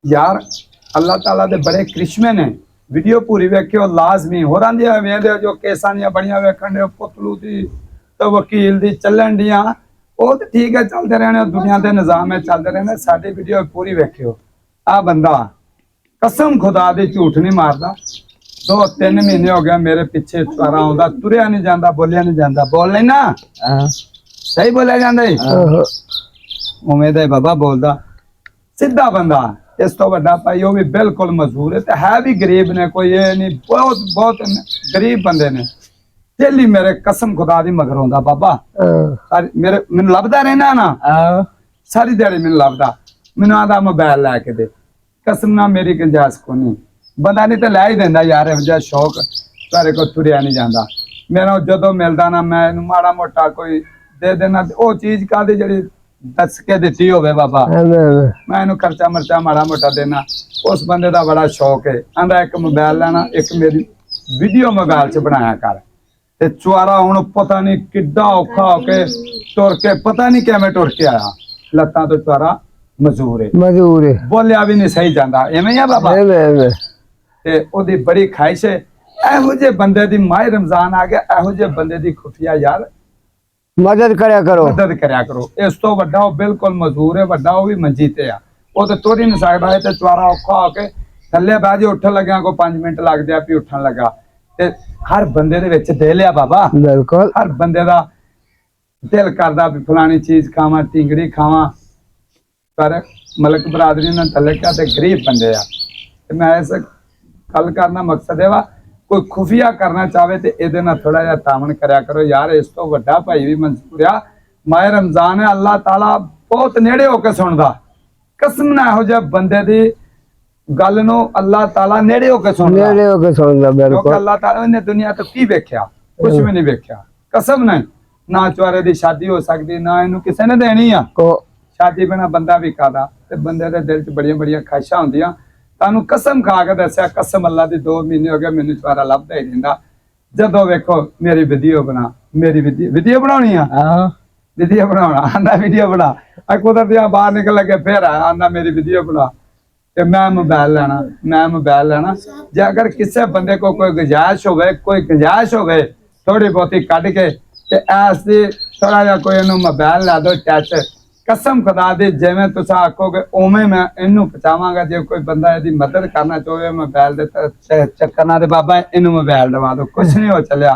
यार अल्लाह ताला दे बड़े करिश्मे ने। वीडियो पूरी वेखियो लाजमी। होरां दी वेंदे जो केसां दी बड़ियां वेखण दे पुतलू दी तो वकील दी चलन दियां वो तो ठीक है चलते रहने दुनिया के निजाम में चलते रहने। साडी वीडियो पूरी वेखियो। आ बंदा कसम खुदा दी झूठ नहीं मारदा। 2-3 महीने हो गए मेरे पीछे चुरा आउंदा, तुरिया नहीं जांदा, बोलिया नहीं जांदा। बोल नहीं ना सही बोलिया जांदा उम्मीद है बाबा बोलदा सीधा बंदा। इस तो बड़ा भाई वो भी बिल्कुल मजबूर है भी गरीब ने, कोई ये नहीं, बहुत बहुत गरीब बंदे ने। डेली मेरे कसम खुदा दी मगर होंदा बाबा मेरे मैनू लभदा रहना ना सारी दिहाड़ी मैनू लभदा। मैनू आंदा मोबाइल लैके दे, कसम ना मेरी गुंजाइश को नहीं। बंदा नहीं तो लै ही देंदा यार, इहो जिहा शौक सारे को तुरिया नहीं जांदा। मेरा जदों मिलदा ना मैं इहनूं माड़ा मोटा कोई दे देना। वो चीज काहदी जिहड़ी दस के दिती होवे बाबा, मैं इहनूं खर्चा मरचा माड़ा मोटा देना। उस बंदे दा बड़ा शौक है। आंदा एक मोबाइल लेना, एक मेरी वीडियो मोबाइल च बनाया कर। ते चुआरा हुण पता नहीं किड्डा औखा होके टुर के, पता नहीं किवें टुर के आया। लत्तां तो चुआरा मजबूर है, बोलिया भी नहीं सही जांदा। इवें आ बाबा ते ओदी बड़ी ख्वाहिश है। इहो जे बंदे दी माह रमजान आ गया, इहो जे बंदे दी खुफिया यार मदद करया करो। इस तो वड्डा बिल्कुल मजबूर है, वड्डा वो भी मंजी ते आ। वो तो तुर ही नहीं सकदा है ते चुआरा औखा होके थल्ले बह जे उठन लग्या को 5 मिनट लगदे आ भी उठन लगा। ते हर बंदे दे विच दिल आ बाबा, बिल्कुल हर बंदे दा दिल करदा भी फलानी चीज खावां, टिंगड़ी खावां। पर मलक बरादरी ने थल्ले क्या ते गरीब बंदे आ। ते मैं इस गल करना मकसद है वा कोई खुफिया करना चाहे तो ये थोड़ा जहा तामन करया करो यार। इस तो वड्डा भाई भी मंजूर आ। माह रमजान है, अल्लाह ताला बहुत नेड़े होके सुनदा। कसम ना इहो जिहे बंदे दी गल नूं अल्लाह ताला नेड़े होके सुनदा। क्योंकि अल्लाह ताला ने दुनिया तो की वेख्या, कुछ भी नहीं वेख्या। कसम नहीं ना चुआरे दी शादी हो सकती, ना इनू किसी ने देनी आ शादी बिना बंदा भी कादा। ते बंदे दे दिल च बड़ियां बड़ियां ख्वाहिशां होंदियां। तानू कसम खा के दस्या, कसम अल्लाह दी 2 महीने हो गए मैनू चुआरा लभदा ही रहिंदा। जदों वेखो मेरी वीडियो बना, मेरी वीडियो बनाउणी आ, वीडियो बनाउणा आंदा वीडियो बना। कुदरतियां बाहर निकल लगे फिर आंदा मेरी वीडियो बना। ते मैं मोबाइल लेना। जे अगर किसी बंदे को कोई गुंजाइश होवे थोड़ी बहुती कढ के ते ऐसी थोड़ा जिहा कोई इहनूं मोबाइल ला दो टच, कसम खुदा दी जिवें तुसीं आखोगे उवें मैं इहनूं पहुंचावांगा। जे कोई बंदा इहदी मदद करना चाहे मोबाइल दे चक्कर नाल बाबा इहनूं मोबाइल दवा दो, कुछ नहीं हो चलिया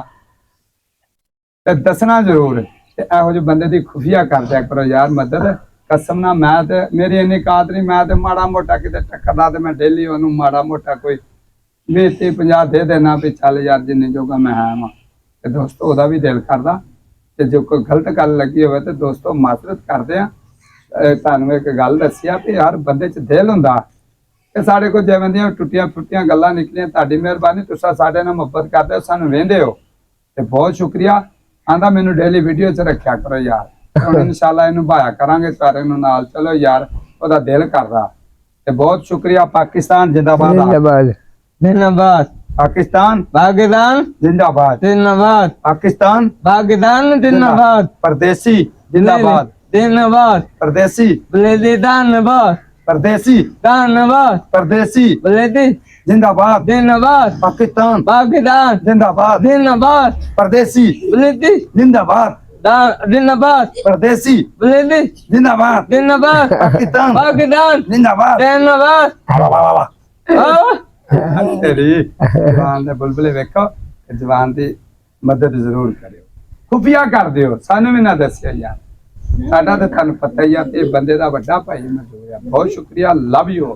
ते दसना जरूर। ते इहो जिहे बंदे दी खुफिया कर दिया करो यार मदद। कसम ना मैं ते मेरी इन्नी कात नहीं, मैं ते माड़ा मोटा किते टक्करदा ते मैं डेली ओनूं माड़ा मोटा कोई 20-50 दे देना भी चल यार जिन्ने जोगा मैं है वां। ते दोस्तों ओहदा भी दिल करदा ते जो कोई गलत गल लगी होवे ते दोस्तों माजरत करदे आ। तुहानूं एक गल दस्सी आ भी हर बंदे च दिल हुंदा। ते साडे कोल जिवें दियां टुट्टियां फुट्टियां गल्लां निकलियां, तुहाडी मेहरबानी, तुसीं साडे नाल मुहब्बत करदे हो, सानूं वेंदे हो ते बहुत शुक्रिया। आंदा मैनूं डेली वीडियो च रखिया करो यार। हुण इंशाअल्लाह इहनूं भाया करांगे सारे नूं नाल। चलो यार ओहदा दिल करदा ते बहुत शुक्रिया। पाकिस्तान जिंदाबाद, जिंदाबाद पाकिस्तान, पाकिस्तान जिंदाबाद, जिंदाबाद पाकिस्तान, पाकिस्तान जिंदाबाद। परदेसी जिंदाबाद, जिंदाबाद परदेसी, बलेदी धन्यवाद, परदेसी धन्यवाद, परदेसी बलेदी जिंदाबाद, जिंदाबाद पाकिस्तान, पाकिस्तान जिंदाबाद, जिंदाबाद परदेसी बलेदी जिंदाबाद, जिंदाबाद परदेसी बलेदी जिंदाबाद, जिंदाबाद पाकिस्तान, पाकिस्तान जिंदाबाद, जिंदाबाद। तेरी जवान दे बुलबुले वेखो, जवान दी मदद जरूर करियो, खुफिया कर दियो, सानू भी ना दसिया यार। साडा ते तुहानू पता ही आ ते बंदे दा वड्डा भाई मंजूर आ। बहुत शुक्रिया, लव यू।